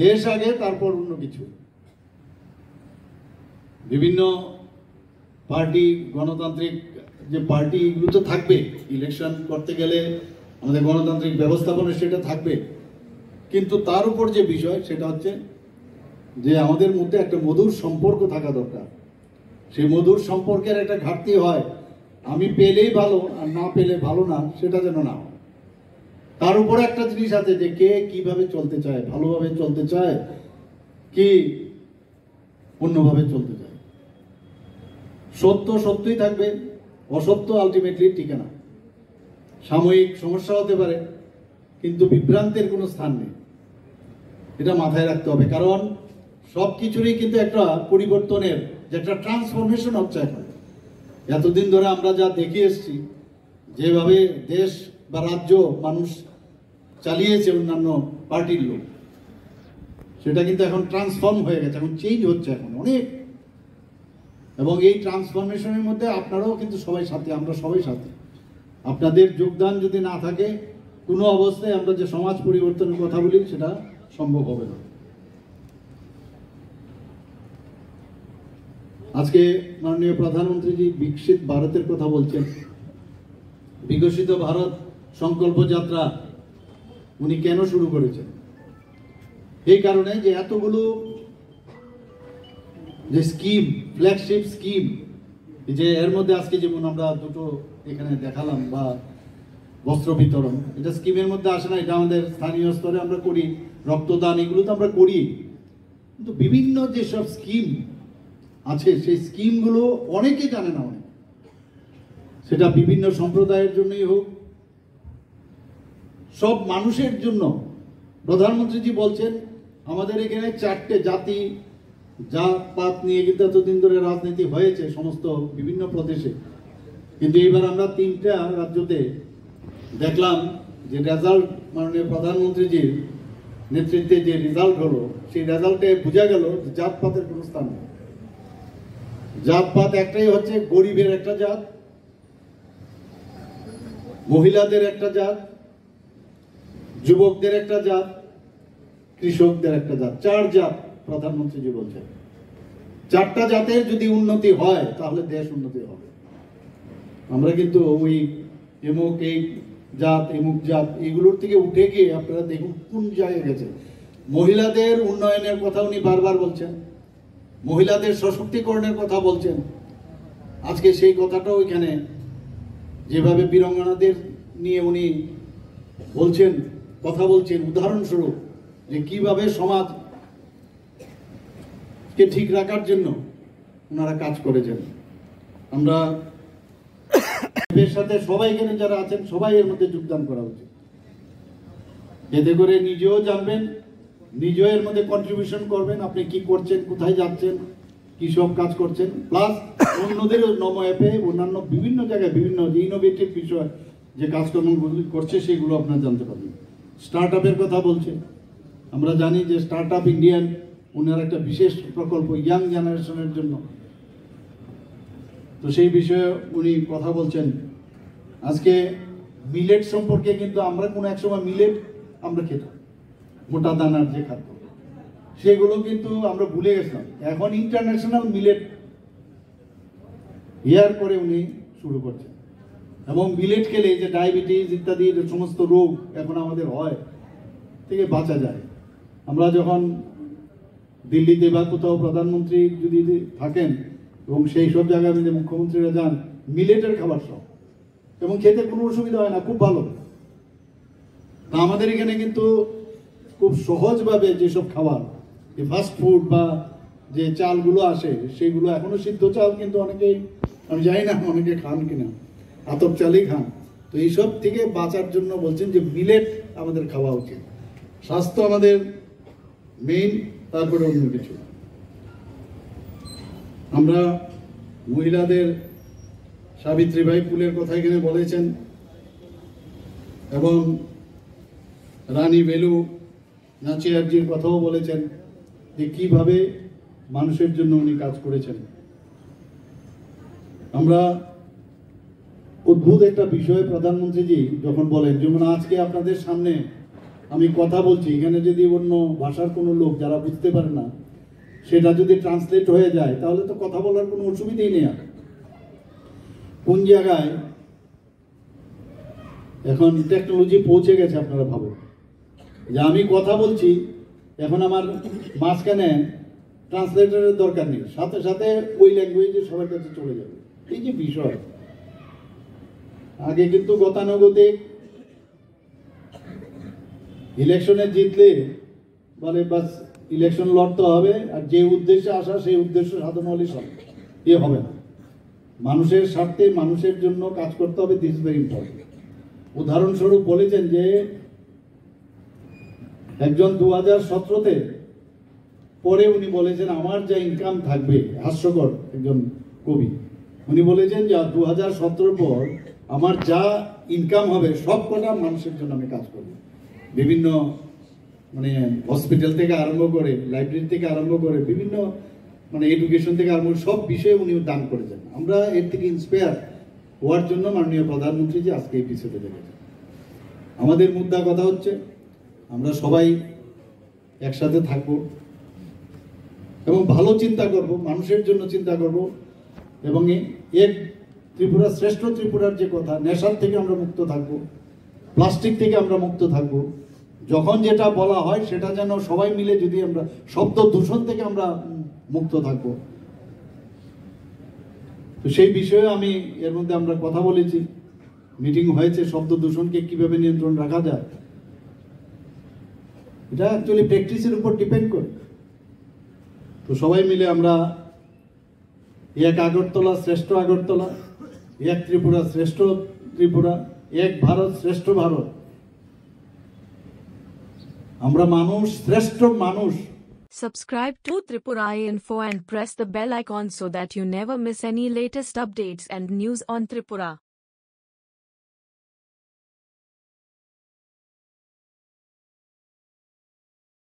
দেশ আগে, তারপর অন্য কিছু। বিভিন্ন পার্টি, গণতান্ত্রিক যে পার্টি, এগুলো তো থাকবে। ইলেকশন করতে গেলে আমাদের গণতান্ত্রিক ব্যবস্থাপনা সেটা থাকবে, কিন্তু তার উপর যে বিষয় সেটা হচ্ছে যে আমাদের মধ্যে একটা মধুর সম্পর্ক থাকা দরকার। সেই মধুর সম্পর্কের একটা ঘাটতি হয়, আমি পেলেই ভালো আর না পেলে ভালো না, সেটা যেন না হয়। তার উপরে একটা জিনিস আছে যে কে কিভাবে চলতে চায়, ভালোভাবে চলতে চায় কি অন্যভাবে চলতে চায়। সত্য সত্যই থাকবে, অসত্য আলটিমেটলি টিকে না। সাময়িক সমস্যা হতে পারে, কিন্তু বিভ্রান্তের কোনো স্থান নেই, এটা মাথায় রাখতে হবে। কারণ সব কিছুরই কিন্তু একটা পরিবর্তনের যে একটা ট্রান্সফরমেশন হচ্ছে এখন। এতদিন ধরে আমরা যা দেখে এসেছি, যেভাবে দেশ বা রাজ্য মানুষ চালিয়েছে অন্যান্য পার্টির লোক, সেটা কিন্তু এখন ট্রান্সফর্ম হয়ে গেছে, এখন চেঞ্জ হচ্ছে এখন অনেক। এবং এই ট্রান্সফরমেশনের মধ্যে আপনারাও কিন্তু সবাই সাথে, আমরা সবাই সাথে। আপনাদের যোগদান যদি না থাকে, কোনো অবস্থায় আমরা যে সমাজ পরিবর্তনের কথা বলি সেটা সম্ভব হবে না। আজকে মাননীয় প্রধানমন্ত্রীজি বিকশিত ভারতের কথা বলছেন। বিকশিত ভারত সংকল্প যাত্রা উনি কেন শুরু করেছেন? এই কারণে যে এতগুলো যে স্কিম, ফ্ল্যাগশিপ স্কিম, যে এর মধ্যে আজকে যেমন আমরা দুটো এখানে দেখালাম, বা বস্ত্র বিতরণ, এটা স্কিমের মধ্যে আসে না, এটা আমাদের স্থানীয় স্তরে আমরা করি। রক্তদান, এগুলো তো আমরা করি, কিন্তু বিভিন্ন যেসব স্কিম আছে সেই স্কিমগুলো অনেকে জানে না। অনেক, সেটা বিভিন্ন সম্প্রদায়ের জন্যই হোক, সব মানুষের জন্য। প্রধানমন্ত্রীজি বলছেন আমাদের এখানে 4টে জাতি জাতপাত নিয়ে কিন্তু এতদিন ধরে রাজনীতি হয়েছে সমস্ত বিভিন্ন প্রদেশে, কিন্তু এবার আমরা 3টা রাজ্যতে দেখলাম যে রেজাল্ট, মাননীয় প্রধানমন্ত্রীজির নেতৃত্বে যে রেজাল্ট হলো, সেই রেজাল্টে বোঝা গেল যে জাতপাতের কোনো স্থান নেই। জাতপাত একটাই হচ্ছে, গরিবের একটা জাত, মহিলাদের একটা জাত, যুবকদের একটা জাত, কৃষকদের একটা জাত। 4 জাত প্রধানমন্ত্রীজি বলছেন। 4টা জাতের যদি উন্নতি হয় তাহলে দেশ উন্নতি হবে। আমরা কিন্তু ওই এমুক এই জাত, এমুক জাত, এগুলোর থেকে উঠে গিয়ে আপনারা দেখুন কোন জায়গায় গেছে। মহিলাদের উন্নয়নের কথা উনি বারবার বলছেন, মহিলাদের সশক্তিকরণের কথা বলছেন। আজকে সেই কথাটাও এখানে যেভাবে বীরাঙ্গনাদের নিয়ে উনি বলছেন, কথা বলছেন, উদাহরণস্বরূপ যে কিভাবে সমাজকে ঠিক রাখার জন্য ওনারা কাজ করেছেন। আমরা এর সাথে সবাই এখানে যারা আছেন সবাই এর মধ্যে যোগদান করা উচিত, এতে করে নিজেও জানবেন, নিজেও এর মধ্যে কন্ট্রিবিউশন করবেন, আপনি কি করছেন, কোথায় যাচ্ছেন, কি সব কাজ করছেন, প্লাস অন্যদেরও নমো অ্যাপে অন্যান্য বিভিন্ন জায়গায় বিভিন্ন ইনোভেটিভ বিষয় যে কাজকর্মগুলো করছে সেগুলো আপনারা জানতে পারবেন। স্টার্ট আপের কথা বলছে, আমরা জানি যে স্টার্ট আপ ইন্ডিয়ান ওনার একটা বিশেষ প্রকল্প ইয়াং জেনারেশনের জন্য, তো সেই বিষয়ে উনি কথা বলছেন। আজকে মিলেট সম্পর্কে কিন্তু আমরা কোনো এক সময় মিলেট আমরা খেতাম, মোটা দানার যে খাদ্য, সেগুলো কিন্তু আমরা ভুলে গেছিলাম। এখন ইন্টারন্যাশনাল মিলেট ইয়ার করে উনি শুরু করছেন, এবং মিলেট খেলে যে ডায়াবেটিস ইত্যাদি সমস্ত রোগ এখন আমাদের হয় থেকে বাঁচা যায়। আমরা যখন দিল্লিতে বা কোথাও প্রধানমন্ত্রী যদি থাকেন এবং সেই সব জায়গায় যে মুখ্যমন্ত্রীরা যান, মিলেটের খাবার সব, এবং খেতে কোনো অসুবিধা হয় না, খুব ভালো। তা আমাদের এখানে কিন্তু খুব সহজভাবে যেসব খাবার, ফাস্ট ফুড বা যে চালগুলো আসে সেইগুলো এখনো সিদ্ধ চাল কিন্তু অনেকেই, আমি জানি না অনেকে খান কিনা, আতপ চালই খান। তো এইসব থেকে বাঁচার জন্য বলছেন যে মিলেট আমাদের খাওয়া উচিত। স্বাস্থ্য আমাদের মেইন, তারপরে অন্য কিছু। আমরা মহিলাদের সাবিত্রীবাই ফুলের কথা এখানে বলেছেন, এবং রানী বেলু নাচিয়ারজির কথাও বলেছেন যে কিভাবে মানুষের জন্য উনি কাজ করেছেন। আমরা অদ্ভুত একটা বিষয় প্রধানমন্ত্রীজি যখন বলেন, যেমন আজকে আপনাদের সামনে আমি কথা বলছি, এখানে যদি অন্য ভাষার কোনো লোক যারা বুঝতে পারে না সেটা যদি ট্রান্সলেট হয়ে যায় তাহলে তো কথা বলার কোনো অসুবিধাই নেই। আর কোন জায়গায় এখন টেকনোলজি পৌঁছে গেছে আপনারা ভাবুন, যে আমি কথা বলছি এখন আমার মাঝখানে ট্রান্সলেটরের দরকার নেই, সাথে সাথে ওই ল্যাঙ্গুয়েজে সবার কাছে চলে যাবে। এই যে বিষয়, আগে কিন্তু গতানুগতিক ইলেকশনে জিতলে বলে বাস ইলেকশন লড়তে হবে, আর যে উদ্দেশ্যে আসা সেই উদ্দেশ্য সাধন হলে সব এ হবে না। মানুষের স্বার্থে মানুষের জন্য কাজ করতে হবে, দিস ভেরি ইম্পর্টেন্ট। উদাহরণস্বরূপ বলেছেন যে একজন 2017-তে পরে উনি বলেছেন আমার যা ইনকাম থাকবে, হাস্যকর একজন কবি, উনি বলেছেন যে 2017 পর আমার যা ইনকাম হবে সব কটা মানুষের জন্য আমি কাজ করব। বিভিন্ন মানে হসপিটাল থেকে আরম্ভ করে, লাইব্রেরি থেকে আরম্ভ করে, বিভিন্ন মানে এডুকেশন থেকে আরম্ভ সব বিষয়ে উনি দান করেছেন। আমরা এর থেকে ইন্সপায়ার হওয়ার জন্য মাননীয় প্রধানমন্ত্রী যে আজকে এই এপিসোডে দেখেছেন। আমাদের মুদ্রা কথা হচ্ছে আমরা সবাই একসাথে থাকব এবং ভালো চিন্তা করব, মানুষের জন্য চিন্তা করব, এবং এক ত্রিপুরা শ্রেষ্ঠ ত্রিপুরার যে কথা, নেশার থেকে আমরা মুক্ত থাকব, প্লাস্টিক থেকে আমরা মুক্ত থাকব। যখন যেটা বলা হয় সেটা যেন সবাই মিলে, যদি আমরা শব্দ দূষণ থেকে আমরা মুক্ত থাকব, তো সেই বিষয়ে আমি এর মধ্যে আমরা কথা বলেছি, মিটিং হয়েছে, শব্দ দূষণকে কিভাবে নিয়ন্ত্রণ রাখা যায়। এটা অ্যাকচুয়ালি প্র্যাকটিসের উপর ডিপেন্ড করে। তো সবাই মিলে আমরা এক আগরতলা শ্রেষ্ঠ আগরতলা, এক ত্রিপুরা শ্রেষ্ঠ ত্রিপুরা, এক ভারত শ্রেষ্ঠ ভারত, আমরা মানুষ, শ্রেষ্ঠ মানুষ। Subscribe to Tripura Info and press the bell icon so that you never miss any latest updates and news on Tripura.